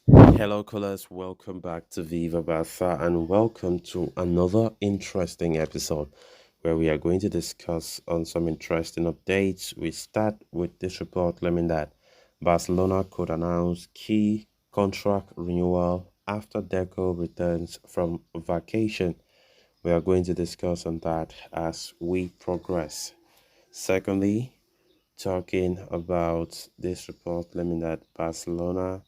Hello, callers. Welcome back to Viva Barca and welcome to another interesting episode where we are going to discuss on some interesting updates. We start with this report claiming that Barcelona could announce key contract renewal after Deco returns from vacation. We are going to discuss on that as we progress. Secondly, talking about this report claiming that Barcelona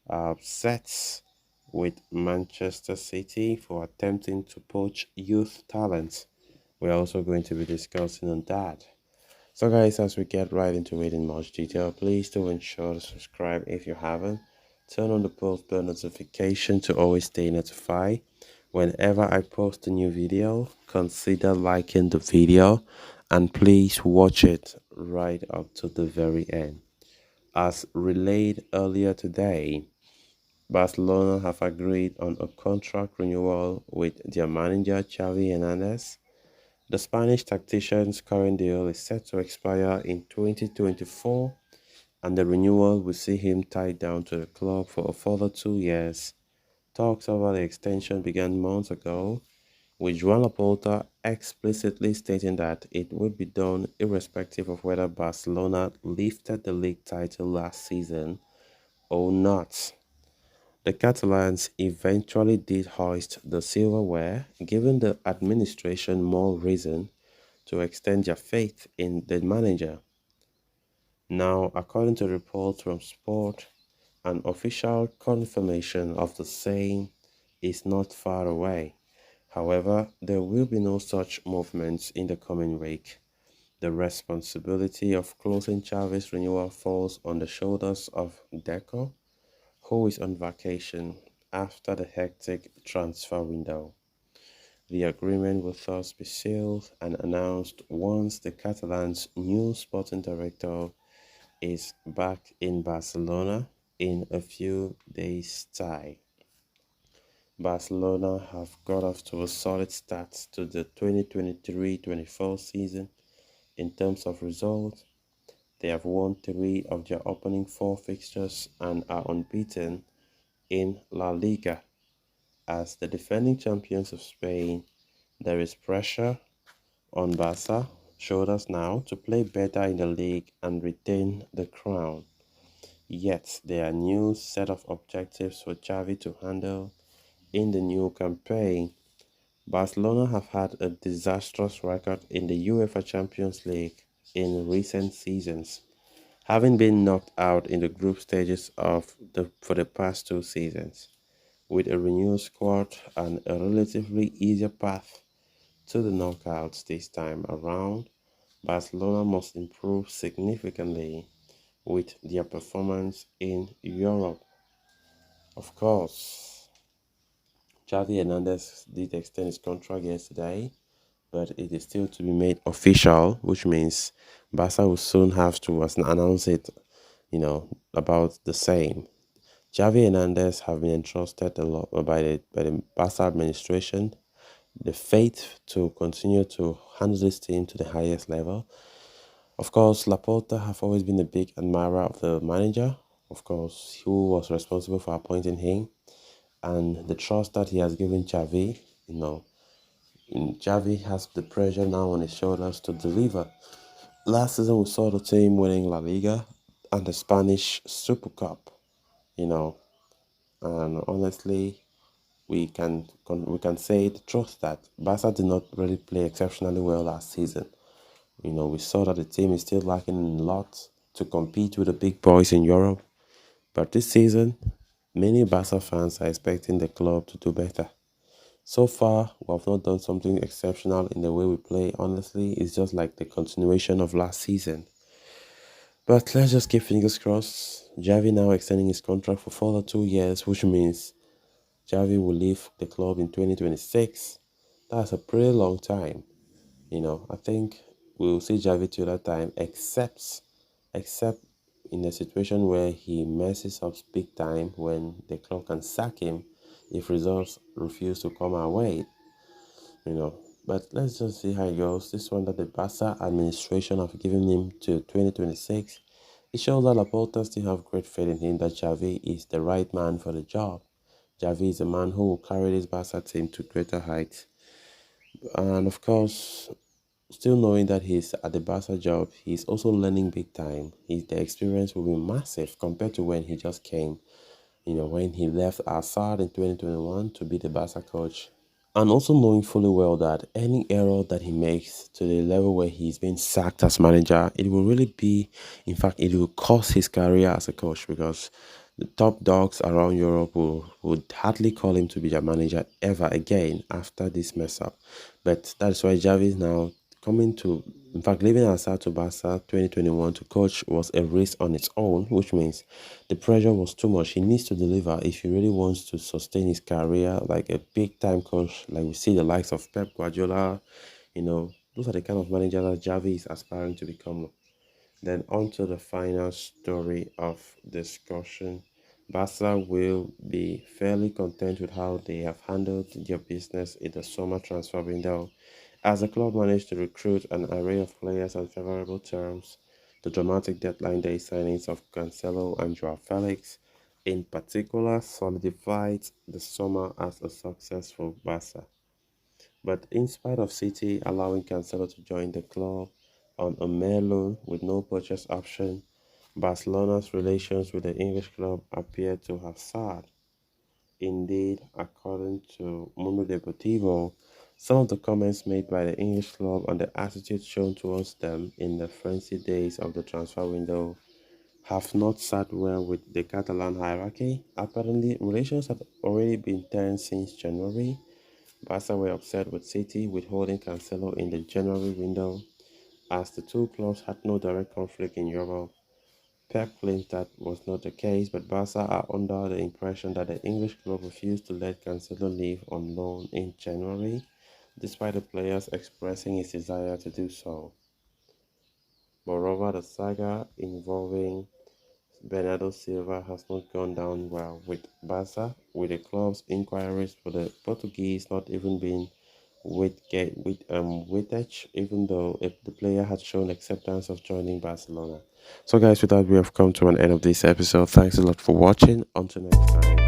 upset with Manchester City for attempting to poach youth talents. We're also going to be discussing on that. So, guys, as we get right into it in much detail, please do ensure to subscribe if you haven't. Turn on the post bell notification to always stay notified. Whenever I post a new video, consider liking the video and please watch it right up to the very end. As relayed earlier today, Barcelona have agreed on a contract renewal with their manager Xavi Hernandez. The Spanish tactician's current deal is set to expire in 2024, and the renewal will see him tied down to the club for a further 2 years. Talks over the extension began months ago, with Joan Laporta explicitly stating that it would be done irrespective of whether Barcelona lifted the league title last season or not. The Catalans eventually did hoist the silverware, giving the administration more reason to extend their faith in the manager. Now, according to reports from Sport, an official confirmation of the same is not far away. However, there will be no such movements in the coming week. The responsibility of closing Chavez's renewal falls on the shoulders of Deco, who is on vacation after the hectic transfer window. The agreement will thus be sealed and announced once the Catalans' new sporting director is back in Barcelona in a few days' time. Barcelona have got off to a solid start to the 2023-24 season in terms of results. They have won 3 of their opening 4 fixtures and are unbeaten in La Liga. As the defending champions of Spain, there is pressure on Barca shoulders now to play better in the league and retain the crown. Yet there are new set of objectives for Xavi to handle in the new campaign. Barcelona have had a disastrous record in the UEFA Champions League in recent seasons, having been knocked out in the group stages for the past 2 seasons. With a renewed squad and a relatively easier path to the knockouts this time around, Barcelona must improve significantly with their performance in Europe. Of course, Xavi Hernandez did extend his contract yesterday, but it is still to be made official, which means Barca will soon have to announce it, about the same. Xavi Hernandez have been entrusted a lot by the Barca administration the faith to continue to handle this team to the highest level. Of course, Laporta have always been a big admirer of the manager, of course, who was responsible for appointing him, and the trust that he has given Xavi, Xavi has the pressure now on his shoulders to deliver. Last season, we saw the team winning La Liga and the Spanish Super Cup, you know, and honestly, we can say the truth that Barca did not really play exceptionally well last season. We saw that the team is still lacking in a lot to compete with the big boys in Europe. But this season, many Barca fans are expecting the club to do better. So far, we have not done something exceptional in the way we play. Honestly, it's just like the continuation of last season. But let's just keep fingers crossed. Xavi now extending his contract for further 2 years, which means Xavi will leave the club in 2026. That's a pretty long time. I think we'll see Xavi till that time, except in a situation where he messes up big time when the club can sack him if results refuse to come our way. you know. But let's just see how it goes. This one that the Barca administration have given him to 2026 It shows that Laporta still have great faith in him that Xavi is the right man for the job. Xavi is a man who will carry this Barca team to greater heights. And of course, still knowing that he's at the Barca job, he's also learning big time. The experience will be massive compared to when he just came. When he left Assad in 2021 to be the Barca coach. And also knowing fully well that any error that he makes to the level where he's been sacked as manager, it will really be, in fact, it will cost his career as a coach because the top dogs around Europe would hardly call him to be their manager ever again after this mess up. But that's why Javi is now coming to, in fact, leaving Assad to Barca 2021 to coach was a risk on its own, which means the pressure was too much. He needs to deliver if he really wants to sustain his career like a big time coach, like we see the likes of Pep Guardiola. Those are the kind of manager that Javi is aspiring to become. Then on to the final story of discussion. Barca will be fairly content with how they have handled their business in the summer transfer window, as the club managed to recruit an array of players on favorable terms. The dramatic deadline day signings of Cancelo and Joao Felix, in particular, solidified the summer as a successful Barca. But in spite of City allowing Cancelo to join the club on a mere loan with no purchase option, Barcelona's relations with the English club appear to have soured. Indeed, according to Mundo Deportivo, some of the comments made by the English club and the attitude shown towards them in the frenzy days of the transfer window have not sat well with the Catalan hierarchy. Apparently, relations had already been tense since January. Barca were upset with City withholding Cancelo in the January window, as the two clubs had no direct conflict in Europe. Pep claims that was not the case, but Barca are under the impression that the English club refused to let Cancelo leave on loan in January, despite the players expressing his desire to do so. Moreover, the saga involving Bernardo Silva has not gone down well with Barca, with the club's inquiries for the Portuguese not even being weighted, even though the player had shown acceptance of joining Barcelona. So, guys, with that, we have come to an end of this episode. Thanks a lot for watching. Until next time.